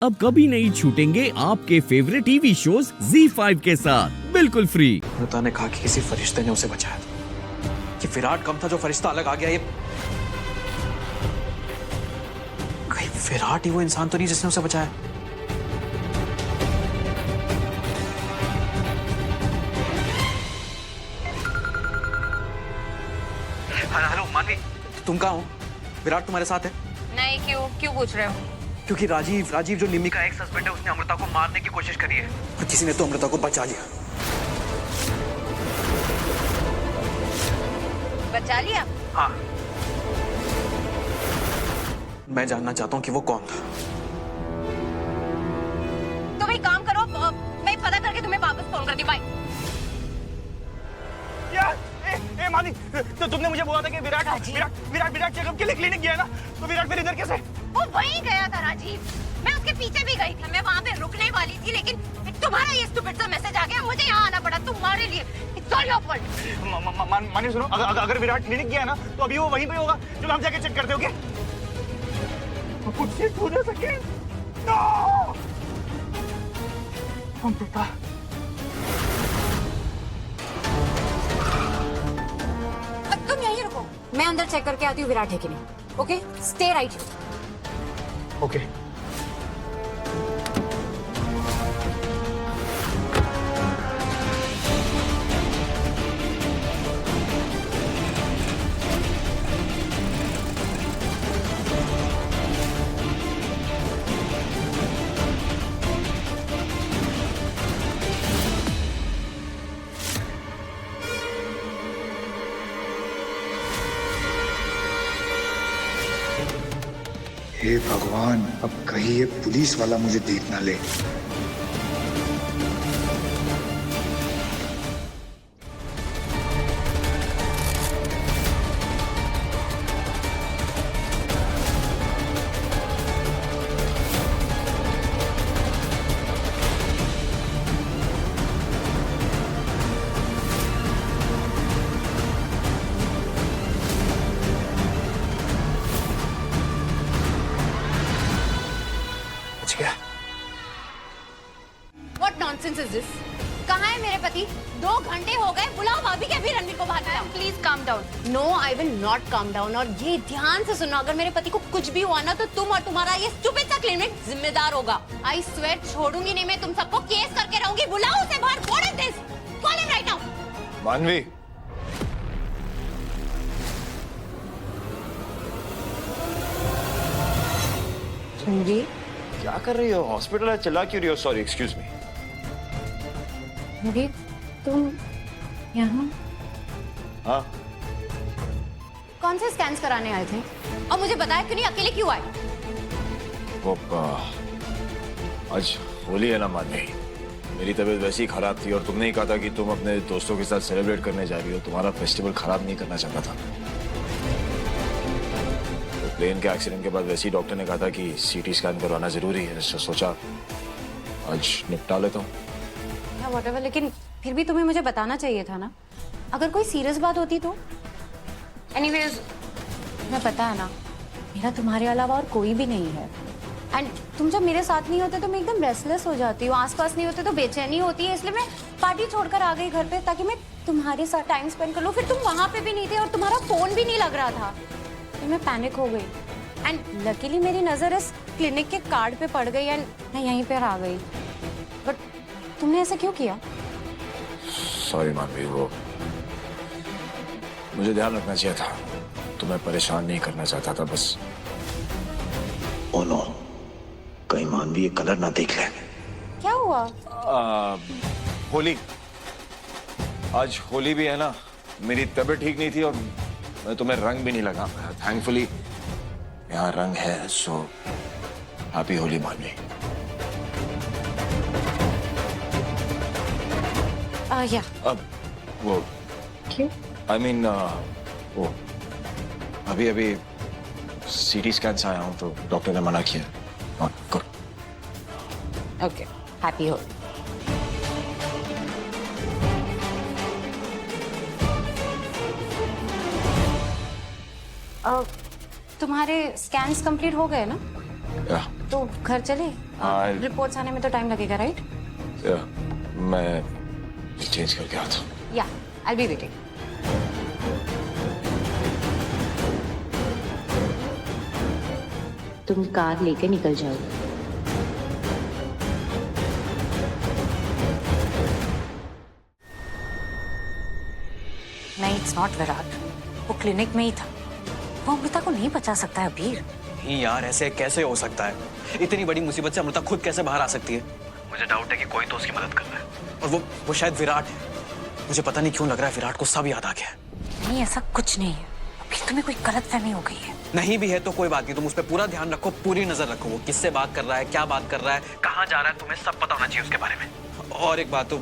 अब कभी नहीं छूटेंगे आपके फेवरेट टीवी शोज ZEE5 के साथ बिल्कुल फ्री। अमृता ने कहा कि किसी फरिश्ते ने उसे बचाया था। ये विराट कम था जो फरिश्ता अलग आ गया। ये कहीं विराट ही वो इंसान तो नहीं जिसने उसे बचाया? हेलो मानवी, तुम कहाँ हो? विराट तुम्हारे साथ है? नहीं, क्यों क्यों पूछ रहे हो? क्योंकि राजीव जो निम्मी का एक्स हस्बैंड है, उसने अमृता को मारने की कोशिश करी है और किसी ने तो अमृता को बचा लिया। बचा लिया? हाँ, मैं जानना चाहता हूँ कि वो कौन था। तुम एक काम करो, मैं पता करके तुम्हें वापस फोन करती हूँ। बाय। यार, ए मानी, तो तुमने मुझे बोला था कि विराट चेकअप के लिए क्लिनिक गया ना, तो विराट फिर इधर कैसे? वो वहीं गया था राजीव, मैं उसके पीछे भी गई थी, मैं वहाँ पे रुकने वाली थी, लेकिन तुम्हारा ये स्टूपिड सा मैसेज आ गया, मुझे यहाँ आना पड़ा तुम्हारे लिए। It's all your fault। मानी सुनो, अगर विराट क्लिनिक गया ना, तो अभी वो वहीं पे होगा। चलो हम जाके चेक करते हो क्या? कुछ चेक हो ना सके। नो! अमृता। तुम यहीं रुको, मैं अंदर चेक करके आती हूँ विराट है कि नहीं। Okay, stay right. ओके। हे भगवान, अब कहीं ये पुलिस वाला मुझे देख ना ले। What nonsense is this? कहाँ है मेरे पति? 2 घंटे हो गए, बुलाओ भाभी के, अभी रणवीर को बाहर लाओ। Please calm down। No, I will not calm down। और ये ध्यान से सुनो, अगर मेरे पति को कुछ भी हुआ ना, तो तुम और तुम्हारा ये स्टूपिड सा क्लिनिक जिम्मेदार होगा। I swear छोड़ूंगी नहीं मैं तुम सबको, केस करके रहूंगी। बुलाओ उसे बाहर। What is this? Call him right now। मानवी, रणवीर, क्या कर रही हो? हॉस्पिटल है, चिल्ला क्यों रही हो? Sorry, excuse me. रणवीर, तुम यहाँ हाँ, कौन से स्कैन्स कराने आए थे? और मुझे बताया क्यों नहीं, अकेले क्यों आए? वो आज होली है ना मानवी, मेरी तबीयत वैसी ही खराब थी और तुमने ही कहा था कि तुम अपने दोस्तों के साथ सेलिब्रेट करने जा रही हो, तुम्हारा फेस्टिवल खराब नहीं करना चाहता था। तो प्लेन के एक्सीडेंट के बाद वैसे ही डॉक्टर ने कहा था कि सीटी स्कैन करवाना जरूरी है, तो सोचा आज निपटा लेता हूँ। व्हाटएवर, लेकिन फिर भी तुम्हें मुझे बताना चाहिए था ना, अगर कोई सीरियस बात होती तो। एनीवेज, मैं पता है ना, मेरा तुम्हारे अलावा और कोई भी नहीं है। एंड तुम जब मेरे साथ नहीं होते तो मैं एकदम रेस्टलेस हो जाती हूँ, आसपास नहीं होते तो बेचैनी होती है, इसलिए मैं पार्टी छोड़कर आ गई घर पे, ताकि मैं तुम्हारे साथ टाइम स्पेंड कर लूँ। फिर तुम वहाँ पे भी नहीं थे और तुम्हारा फोन भी नहीं लग रहा था, फिर मैं पैनिक हो गई। एंड लकीली मेरी नज़र इस क्लिनिक के कार्ड पे पड़ गई एंड मैं यहीं पर आ गई। बट तुमने ऐसा क्यों किया? सॉरी मानवी, वो मुझे ध्यान रखना चाहिए था, तुम्हें परेशान नहीं करना चाहता था बस। ओ नो, कहीं मानवी ये कलर ना देख ले। क्या हुआ? होली, आज होली भी है ना, मेरी तबीयत ठीक नहीं थी और मैं तुम्हें रंग भी नहीं लगा पाया। थैंकफुली यहाँ रंग है, सो हैप्पी होली मानवी। या अब वो क्यों? आई मीन वो अभी सीटी स्कैन से आया हूँ तो डॉक्टर ने मना किया। ओके, हैप्पी हो। तुम्हारे स्कैन्स कंप्लीट हो गए ना? या तो घर चले, रिपोर्ट्स आने में तो टाइम लगेगा, राइट? मैं चेंज करके आता हूँ। या आई बी वेटिंग। तुम कार लेके निकल जाओ। नहीं, इट्स नॉट विराट, वो क्लिनिक में ही था। वो अमृता को नहीं बचा सकता है अबीर। नहीं यार, ऐसे कैसे हो सकता है? इतनी बड़ी मुसीबत से अमृता खुद कैसे बाहर आ सकती है? मुझे डाउट है कि कोई तो उसकी मदद कर रहा है, और वो शायद विराट है। मुझे पता नहीं क्यों लग रहा है विराट को सब याद आ गया है। नहीं, ऐसा कुछ नहीं है। अभी तुम्हें कोई गलतफहमी हो गई है। नहीं भी है तो कोई बात नहीं, तुम उस पर पूरा ध्यान रखो, पूरी नजर रखो। वो किससे बात कर रहा है, क्या बात कर रहा है, कहाँ जा रहा है, तुम्हें सब पता होना चाहिए उसके बारे में। और एक बात, तो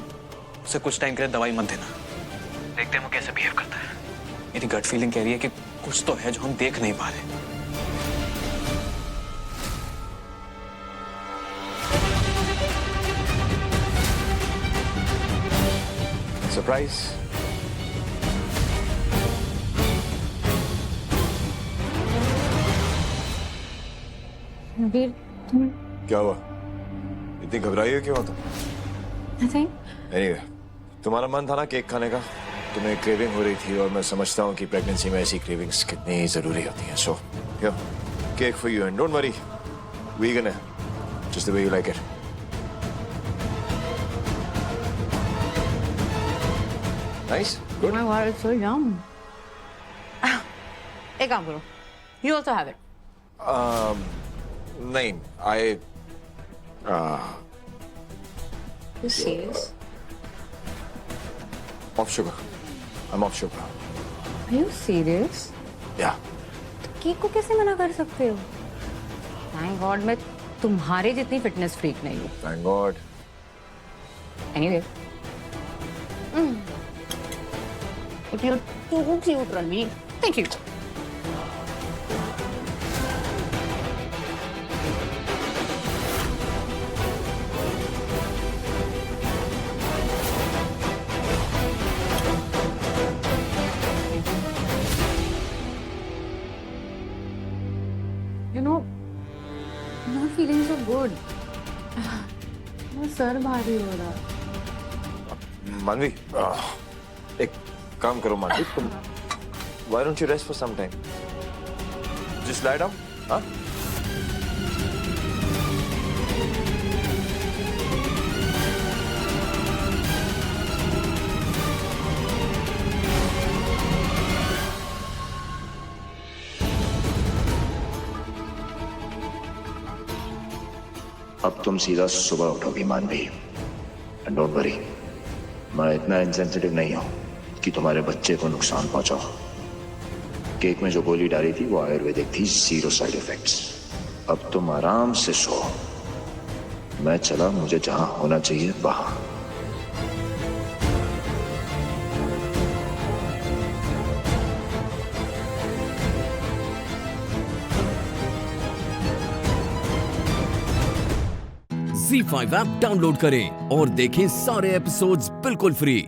उसे कुछ टाइम के लिए दवाई मत देना। देखते हैं वो कैसे बिहेव करता है। मेरी गट फीलिंग कह रही है कि कुछ तो है जो हम देख नहीं पा रहे। सरप्राइज। अबीर, तुम क्या हुआ? इतनी घबराई हो क्यों हो तुम? नथिंग। Anyway, तुम्हारा मन था ना केक खाने का, तुम्हें क्रेविंग हो रही थी, और मैं समझता हूँ कि प्रेगनेंसी में ऐसी क्रेविंग्स कितनी जरूरी होती हैं। So cake for you, and don't worry, vegan है, just the way you like it. Nice, good. My God, it's so yum. एक काम करो, you also have it. नहीं, You serious? off sugar. I'm off sugar. Are you serious? Yeah. Cake को कैसे मना कर सकते हो? Thank God मैं तुम्हारे जितनी फिटनेस फ्रीक नहीं हूँ। Thank God. Anyway. But you're too cute, Ranveer. Thank you. You know, I'm not feeling so good. मेरा सर भारी हो रहा है। मानवी, एक काम करो मानवी, तुम why don't you rest for some time? Just lie down, हाँ? अब तुम सीधा सुबह उठोगी मानवी, एंड डोंट वरी, मैं इतना इंसेंसिटिव नहीं हूं कि तुम्हारे बच्चे को नुकसान पहुंचाओ। केक में जो गोली डाली थी वो आयुर्वेदिक थी, 0 साइड इफेक्ट्स। अब तुम आराम से सो, मैं चला, मुझे जहां होना चाहिए वहां। Z5 ऐप डाउनलोड करें और देखें सारे एपिसोड्स बिल्कुल फ्री।